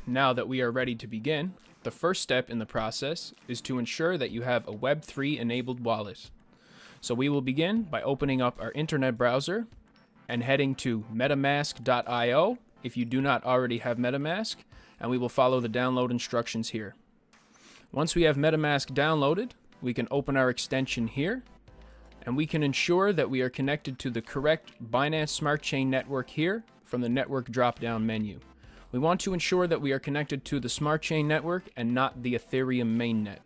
now that we are ready to begin, the first step in the process is to ensure that you have a Web3 enabled wallet. So we will begin by opening up our internet browser and heading to metamask.io if you do not already have MetaMask, and we will follow the download instructions here. Once we have MetaMask downloaded, we can open our extension here, and we can ensure that we are connected to the correct Binance Smart Chain network here from the network drop-down menu. We want to ensure that we are connected to the Smart Chain network and not the Ethereum mainnet.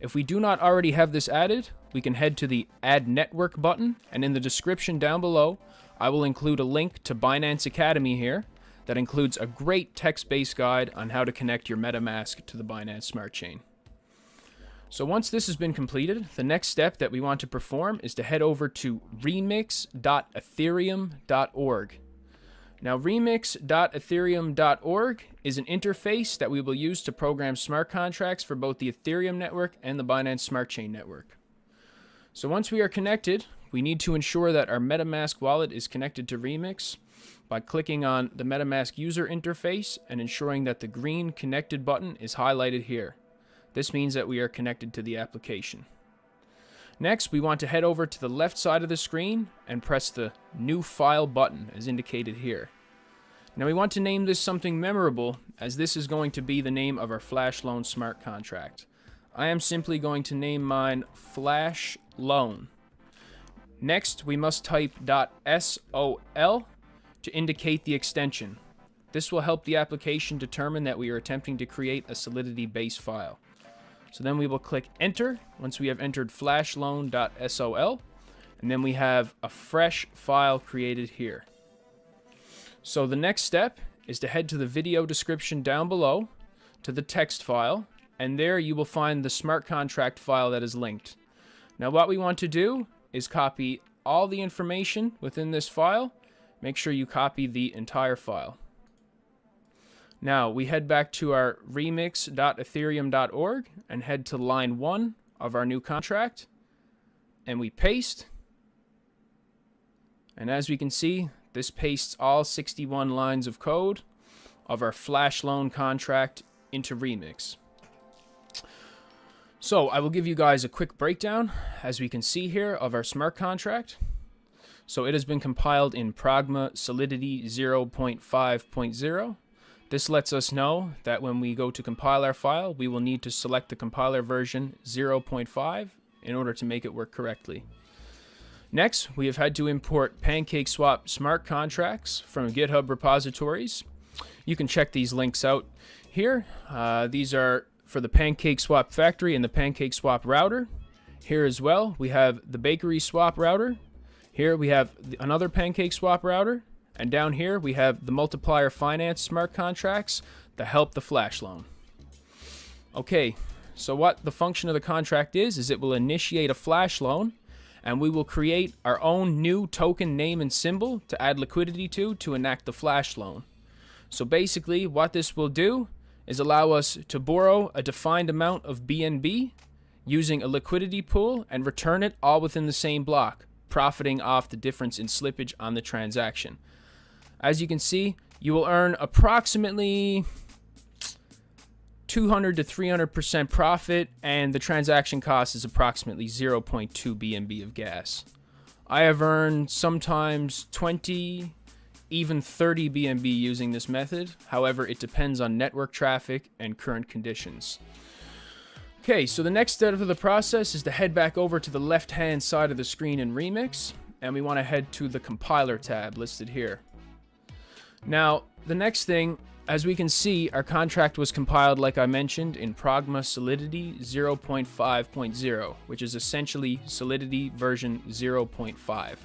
If we do not already have this added, we can head to the Add Network button, and in the description down below, I will include a link to Binance Academy here that includes a great text-based guide on how to connect your MetaMask to the Binance Smart Chain. So once this has been completed, the next step that we want to perform is to head over to remix.ethereum.org. Now, remix.ethereum.org is an interface that we will use to program smart contracts for both the Ethereum network and the Binance Smart Chain network. So once we are connected, we need to ensure that our MetaMask wallet is connected to Remix by clicking on the MetaMask user interface and ensuring that the green connected button is highlighted here. This means that we are connected to the application. Next, we want to head over to the left side of the screen and press the New File button as indicated here. Now we want to name this something memorable, as this is going to be the name of our FlashLoan smart contract. I am simply going to name mine FlashLoan. Next, we must type .sol to indicate the extension. This will help the application determine that we are attempting to create a Solidity base file. So then we will click enter once we have entered flashloan.sol, and then we have a fresh file created here. So the next step is to head to the video description down below to the text file, and there you will find the smart contract file that is linked. Now what we want to do is copy all the information within this file. Make sure you copy the entire file. Now we head back to our remix.ethereum.org and head to line 1 of our new contract, and we paste. And as we can see, this pastes all 61 lines of code of our FlashLoan contract into Remix. So I will give you guys a quick breakdown, as we can see here, of our smart contract. So it has been compiled in Pragma Solidity 0.5.0. This lets us know that when we go to compile our file, we will need to select the compiler version 0.5 in order to make it work correctly. Next, we have had to import PancakeSwap smart contracts from GitHub repositories. You can check these links out here. These are for the PancakeSwap factory and the PancakeSwap router. Here as well, we have the Bakery Swap router. Here we have another PancakeSwap router. And down here, we have the Multiplier Finance smart contracts that help the FlashLoan. Okay, so what the function of the contract is it will initiate a FlashLoan, and we will create our own new token name and symbol to add liquidity to enact the FlashLoan. So basically, what this will do is allow us to borrow a defined amount of BNB using a liquidity pool and return it all within the same block, profiting off the difference in slippage on the transaction. As you can see, you will earn approximately 200 to 300% profit, and the transaction cost is approximately 0.2 BNB of gas. I have earned sometimes 20, even 30 BNB using this method. However, it depends on network traffic and current conditions. Okay, so the next step of the process is to head back over to the left-hand side of the screen in Remix, and we want to head to the compiler tab listed here. Now, the next thing, as we can see, our contract was compiled, like I mentioned, in Pragma Solidity 0.5.0, which is essentially Solidity version 0.5.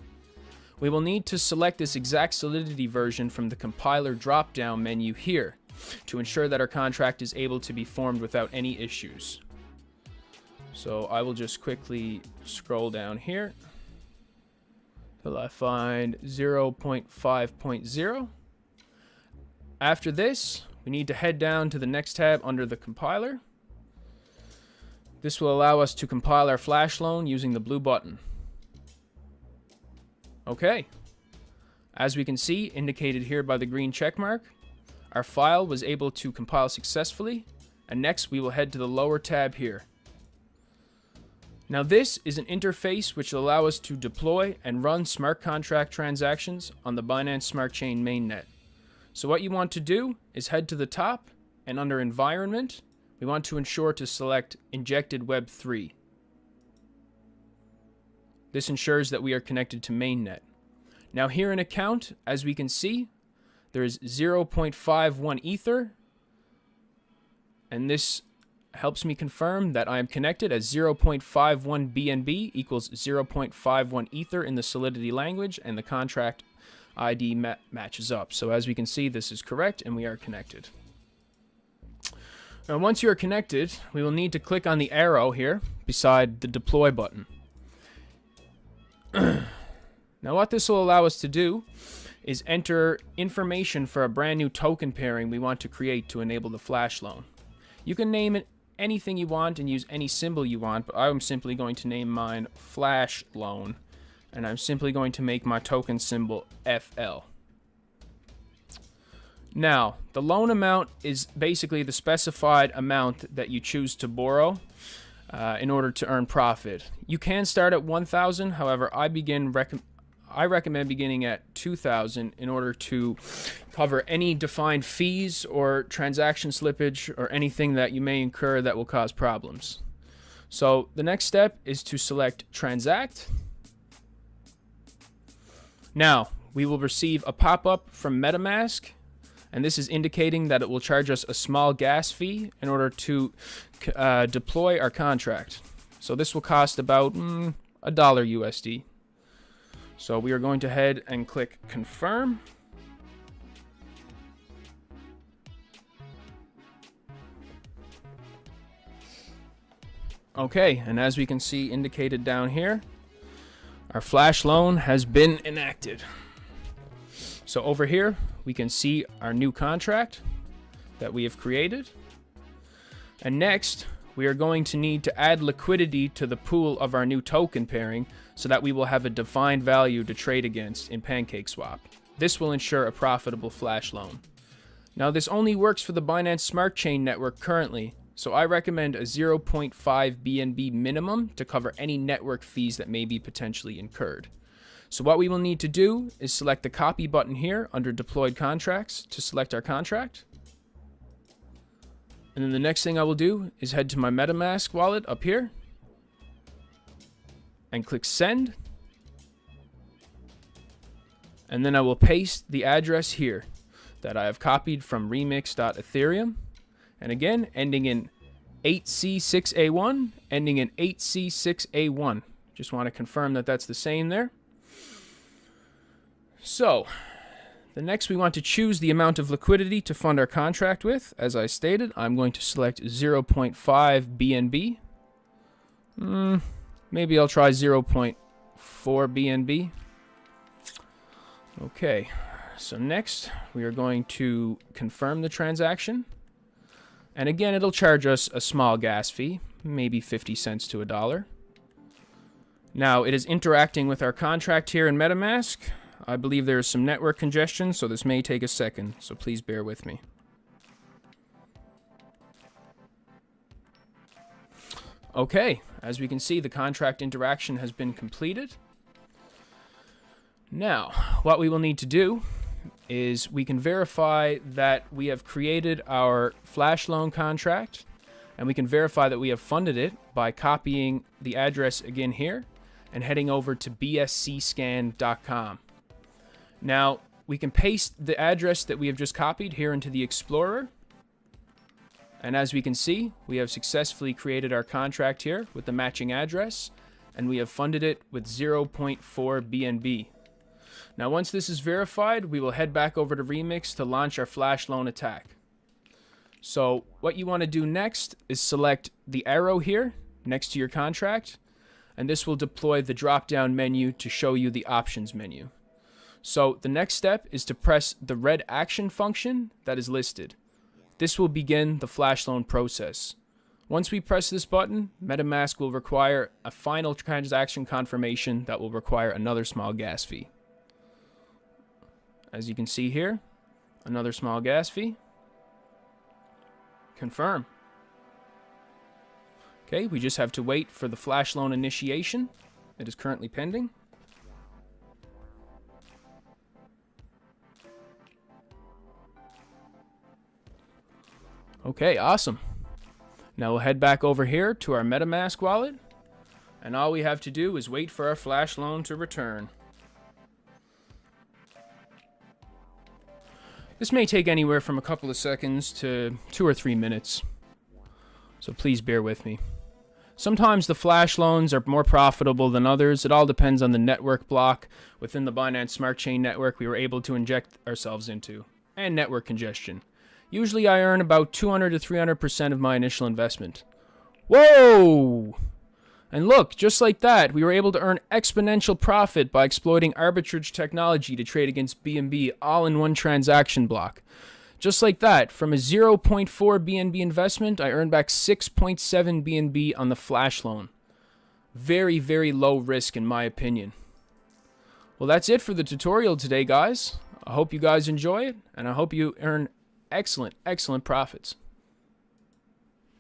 We will need to select this exact Solidity version from the compiler drop-down menu here to ensure that our contract is able to be formed without any issues. So I will just quickly scroll down here till I find 0.5.0. After this, we need to head down to the next tab under the compiler. This will allow us to compile our FlashLoan using the blue button. Okay. As we can see, indicated here by the green check mark, Our file was able to compile successfully, and next we will head to the lower tab here. Now this is an interface which will allow us to deploy and run smart contract transactions on the Binance Smart Chain mainnet. So what you want to do is head to the top, and under Environment, we want to ensure to select Injected Web 3. This ensures that we are connected to mainnet. Now here in Account, as we can see, there is 0.51 Ether, and this helps me confirm that I am connected, as 0.51 BNB equals 0.51 Ether in the Solidity language, and the contract ID matches up. So as we can see, this is correct, and we are connected. Now once you are connected, we will need to click on the arrow here beside the deploy button. Now what this will allow us to do is enter information for a brand new token pairing we want to create to enable the FlashLoan. You can name it anything you want and use any symbol you want, but I'm simply going to name mine FlashLoan, and I'm simply going to make my token symbol FL. Now, the loan amount is basically the specified amount that you choose to borrow in order to earn profit. You can start at 1,000, however, I recommend beginning at 2,000 in order to cover any defined fees or transaction slippage or anything that you may incur that will cause problems. So the next step is to select Transact. Now, we will receive a pop-up from MetaMask, and this is indicating that it will charge us a small gas fee in order to deploy our contract. So this will cost about $1 USD. So we are going to head and click Confirm. Okay, and as we can see indicated down here, our FlashLoan has been enacted. So over here, we can see our new contract that we have created. And next, we are going to need to add liquidity to the pool of our new token pairing so that we will have a defined value to trade against in PancakeSwap. This will ensure a profitable FlashLoan. Now, this only works for the Binance Smart Chain network currently, so I recommend a 0.5 BNB minimum to cover any network fees that may be potentially incurred. So what we will need to do is select the copy button here under deployed contracts to select our contract. And then the next thing I will do is head to my MetaMask wallet up here and click send. And then I will paste the address here that I have copied from remix.ethereum. And again, ending in 8C6A1, ending in 8C6A1. Just want to confirm that that's the same there. So, the next we want to choose the amount of liquidity to fund our contract with. As I stated, I'm going to select 0.5 BNB. Maybe I'll try 0.4 BNB. Okay, so next we are going to confirm the transaction. And again, it'll charge us a small gas fee, maybe 50 cents to $1. Now, it is interacting with our contract here in MetaMask. I believe there is some network congestion, so this may take a second, so please bear with me. Okay, as we can see, the contract interaction has been completed. Now, what we will need to do is we can verify that we have created our FlashLoan contract, and we can verify that we have funded it by copying the address again here and heading over to bscscan.com. Now, we can paste the address that we have just copied here into the Explorer. And as we can see, we have successfully created our contract here with the matching address, and we have funded it with 0.4 BNB. Now, once this is verified, we will head back over to Remix to launch our FlashLoan attack. So what you want to do next is select the arrow here next to your contract, and this will deploy the drop-down menu to show you the options menu. So the next step is to press the red action function that is listed. This will begin the FlashLoan process. Once we press this button, MetaMask will require a final transaction confirmation that will require another small gas fee. As you can see here, Another small gas fee. Confirm. Okay, we just have to wait for the FlashLoan initiation. It is currently pending. Okay, awesome. Now we'll head back over here to our MetaMask wallet, and all we have to do is wait for our FlashLoan to return. This may take anywhere from a couple of seconds to 2 or 3 minutes, so please bear with me. Sometimes the flash loans are more profitable than others. It all depends on the network block within the Binance Smart Chain network we were able to inject ourselves into, and network congestion. Usually I earn about 200 to 300% of my initial investment. Whoa! And look, just like that, we were able to earn exponential profit by exploiting arbitrage technology to trade against BNB all in one transaction block. Just like that, from a 0.4 BNB investment, I earned back 6.7 BNB on the flash loan. Very, very low risk in my opinion. Well, that's it for the tutorial today, guys. I hope you guys enjoy it, and I hope you earn excellent, excellent profits.